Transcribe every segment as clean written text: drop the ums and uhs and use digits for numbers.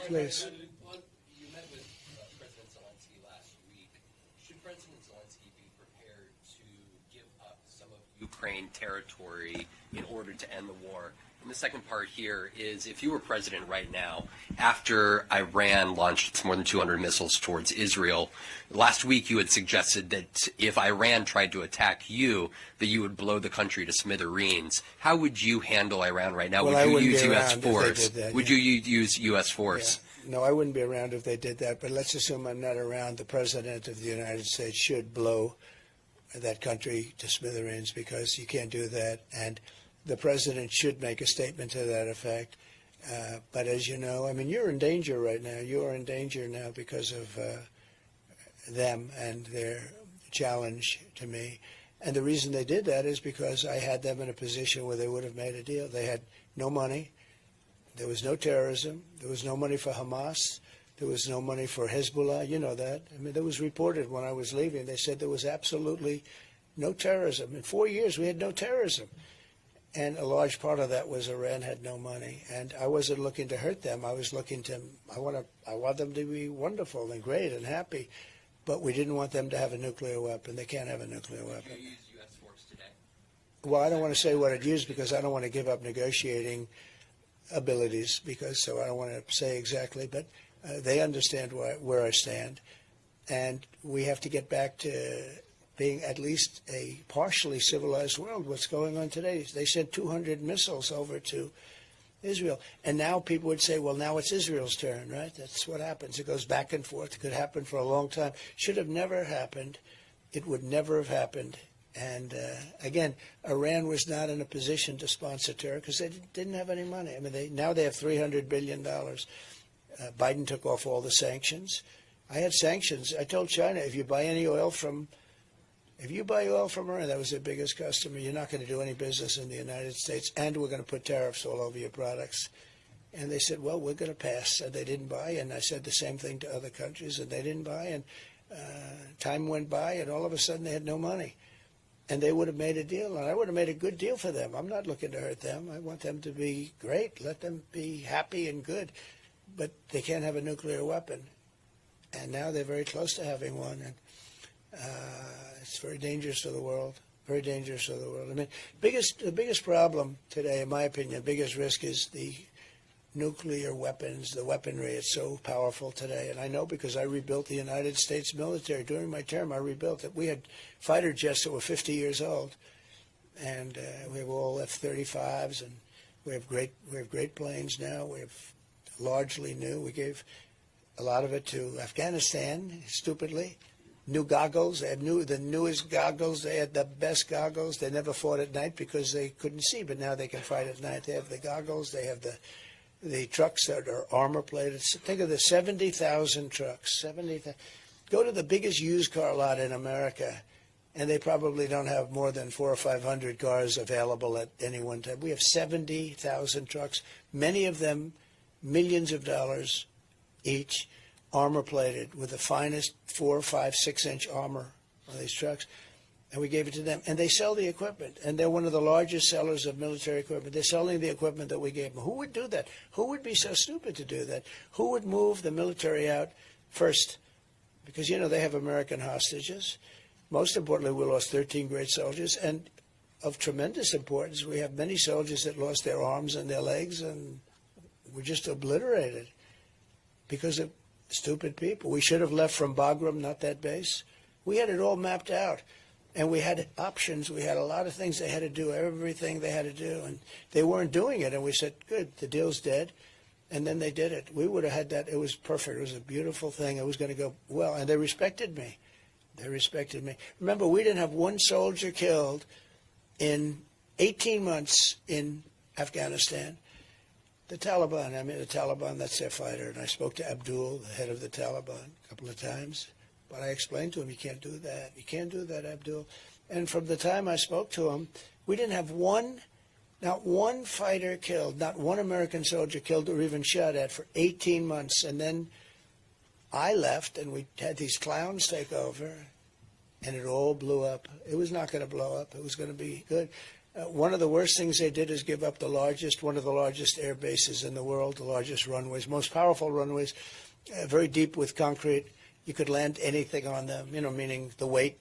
Please. You met with President Zelensky last week. Should President Zelensky be prepared to give up some of Ukraine territory in order to end the war? And the second part here is, if you were president right now, after Iran launched its more than 200 missiles towards Israel, last week you had suggested that if Iran tried to attack you, that you would blow the country to smithereens. How would you handle Iran right now? Well, would you use U.S. force? Would you use U.S. force? Yeah. No, I wouldn't be around if they did that, but let's assume I'm not around. The President of the United States should blow that country to smithereens, because you can't do that. And the President should make a statement to that effect. But as you know, I mean, you're in danger right now. You are in danger now because of them and their challenge to me. And the reason they did that is because I had them in a position where they would have made a deal. They had no money. There was no terrorism. There was no money for Hamas. There was no money for Hezbollah. You know that. I mean, that was reported when I was leaving. They said there was absolutely no terrorism. In 4 years, we had no terrorism. And a large part of that was Iran had no money. And I wasn't looking to hurt them. I was looking to, I want them to be wonderful and great and happy. But we didn't want them to have a nuclear weapon. They can't have a nuclear weapon. Would you use U.S. force today? Well, I don't want to say what I'd use, because I don't want to give up negotiating abilities, so I don't want to say exactly. But they understand where I stand. And we have to get back to being at least a partially civilized world. What's going on today? They sent 200 missiles over to Israel. And now people would say, well, now it's Israel's turn, right? That's what happens. It goes back and forth. It could happen for a long time. Should have never happened. It would never have happened. And again, Iran was not in a position to sponsor terror because they didn't have any money. I mean, now they have $300 billion. Biden took off all the sanctions. I had sanctions. I told China, if you buy oil from Iran, that was their biggest customer, you're not going to do any business in the United States, and we're going to put tariffs all over your products. And they said, well, we're going to pass. And they didn't buy. And I said the same thing to other countries, and they didn't buy. And time went by, and all of a sudden they had no money. And they would have made a deal, and I would have made a good deal for them. I'm not looking to hurt them. I want them to be great. Let them be happy and good. But they can't have a nuclear weapon. And now they're very close to having one. And it's very dangerous to the world. Very dangerous to the world. I mean, the biggest problem today, in my opinion, biggest risk is the nuclear weapons, the weaponry. It's so powerful today. And I know because I rebuilt the United States military. During my term, I rebuilt it. We had fighter jets that were 50 years old. And we have all F-35s, and we have great planes now. We have largely new. We gave a lot of it to Afghanistan, stupidly. New goggles. They had the newest goggles. They had the best goggles. They never fought at night because they couldn't see, but now they can fight at night. They have the goggles. They have the trucks that are armor plated. Think of the 70,000 trucks. 70,000. Go to the biggest used car lot in America, and they probably don't have more than 400 or 500 cars available at any one time. We have 70,000 trucks, many of them millions of dollars each, armor plated with the finest 4, 5, 6-inch armor on these trucks. And we gave it to them. And they sell the equipment. And they're one of the largest sellers of military equipment. They're selling the equipment that we gave them. Who would do that? Who would be so stupid to do that? Who would move the military out first? Because, you know, they have American hostages. Most importantly, we lost 13 great soldiers. And of tremendous importance, we have many soldiers that lost their arms and their legs and were just obliterated because of stupid people. We should have left from Bagram, not that base. We had it all mapped out. And we had options. We had a lot of things they had to do, everything they had to do. And they weren't doing it. And we said, good, the deal's dead. And then they did it. We would have had that. It was perfect. It was a beautiful thing. It was going to go well. And they respected me. They respected me. Remember, we didn't have one soldier killed in 18 months in Afghanistan. The Taliban, that's their fighter. And I spoke to Abdul, the head of the Taliban, a couple of times. But I explained to him, you can't do that. You can't do that, Abdul. And from the time I spoke to him, we didn't have not one fighter killed, not one American soldier killed or even shot at for 18 months. And then I left, and we had these clowns take over, and it all blew up. It was not going to blow up. It was going to be good. One of the worst things they did is give up one of the largest air bases in the world, the largest runways, most powerful runways, very deep with concrete. You could land anything on them, meaning the weight.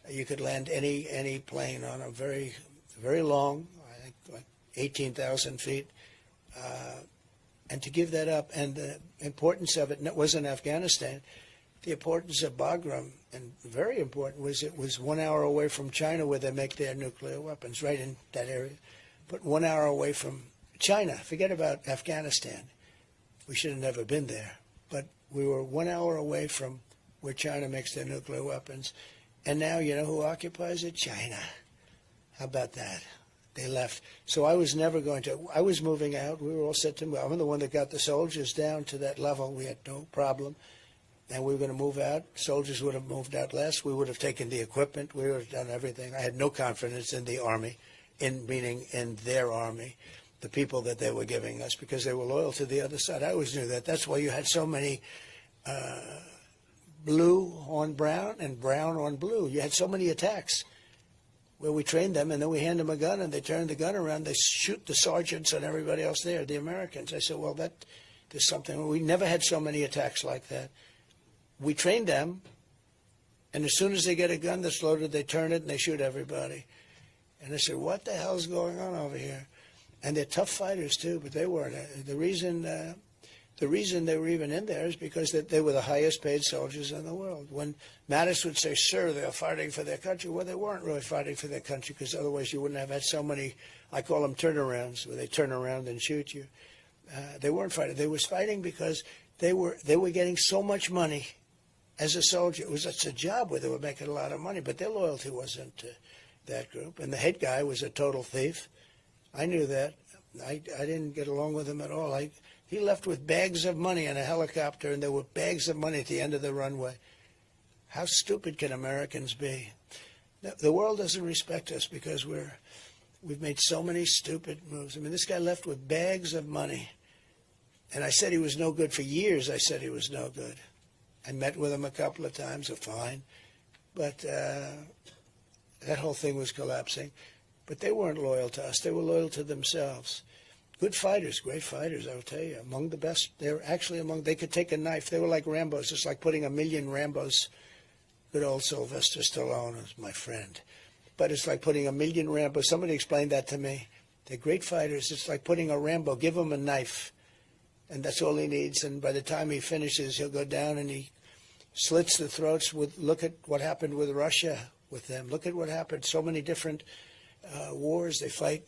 You could land any plane on a very, very long, I think like 18,000 feet. And to give that up, and the importance of it wasn't Afghanistan. The importance of Bagram, and very important, was it was 1 hour away from China where they make their nuclear weapons, right in that area. But 1 hour away from China. Forget about Afghanistan. We should have never been there. But we were 1 hour away from where China makes their nuclear weapons. And now you know who occupies it? China. How about that? They left. So I was never going to, I was moving out. We were all set to move. I'm the one that got the soldiers down to that level. We had no problem. And we were going to move out. Soldiers would have moved out less. We would have taken the equipment. We would have done everything. I had no confidence in the Army, meaning in their Army, the people that they were giving us, because they were loyal to the other side. I always knew that. That's why you had so many blue on brown and brown on blue. You had so many attacks where we trained them, and then we hand them a gun, and they turn the gun around. They shoot the sergeants and everybody else there, the Americans. I said, well, there's something. We never had so many attacks like that. We trained them, and as soon as they get a gun that's loaded, they turn it and they shoot everybody. And I said, what the hell's going on over here? And they're tough fighters too, but they weren't. The reason they were even in there is because they were the highest paid soldiers in the world. When Mattis would say, sir, they're fighting for their country, well, they weren't really fighting for their country, because otherwise you wouldn't have had so many, I call them turnarounds, where they turn around and shoot you. They weren't fighting. They was fighting because they were getting so much money as a soldier. It's a job where they were making a lot of money, but their loyalty wasn't to that group. And the head guy was a total thief. I knew that. I didn't get along with him at all. He left with bags of money in a helicopter, and there were bags of money at the end of the runway. How stupid can Americans be? The world doesn't respect us because we've made so many stupid moves. I mean, this guy left with bags of money. And I said he was no good for years. I said he was no good. I met with him a couple of times, fine. But that whole thing was collapsing. But they weren't loyal to us. They were loyal to themselves. Good fighters, great fighters, I will tell you. Among the best. They were actually they could take a knife. They were like Rambos. It's like putting 1,000,000 Rambos. Good old Sylvester Stallone was my friend. But it's like putting 1,000,000 Rambos. Somebody explained that to me. They're great fighters. It's like putting a Rambo. Give him a knife. And that's all he needs. And by the time he finishes, he'll go down and he slits the throats. Look at what happened with Russia with them. Look at what happened. So many different wars. They fight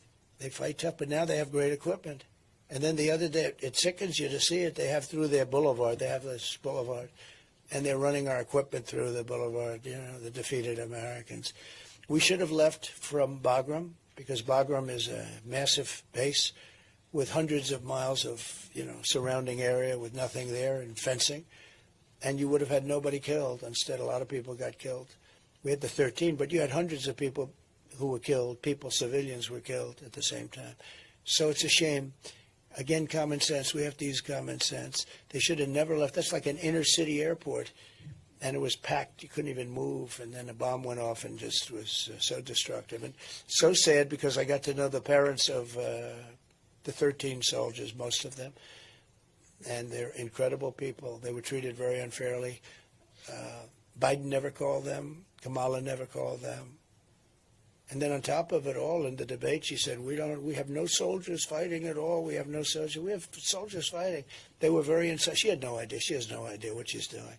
tough, but now they have great equipment. And then the other day, it sickens you to see it. They have through their boulevard. They have this boulevard. And they're running our equipment through the boulevard, the defeated Americans. We should have left from Bagram, because Bagram is a massive base with hundreds of miles of, surrounding area with nothing there and fencing. And you would have had nobody killed. Instead, a lot of people got killed. We had the 13, but you had hundreds of people who were killed. Civilians were killed at the same time. So it's a shame. Again, common sense. We have to use common sense. They should have never left. That's like an inner city airport. And it was packed. You couldn't even move. And then a bomb went off and just was so destructive. And so sad, because I got to know the parents of the 13 soldiers, most of them. And they're incredible people. They were treated very unfairly. Biden never called them. Kamala never called them. And then on top of it all, in the debate, she said, we have no soldiers fighting at all. We have no soldiers. We have soldiers fighting. They were very inside. She had no idea. She has no idea what she's doing.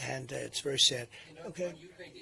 And it's very sad. Okay. When Ukraine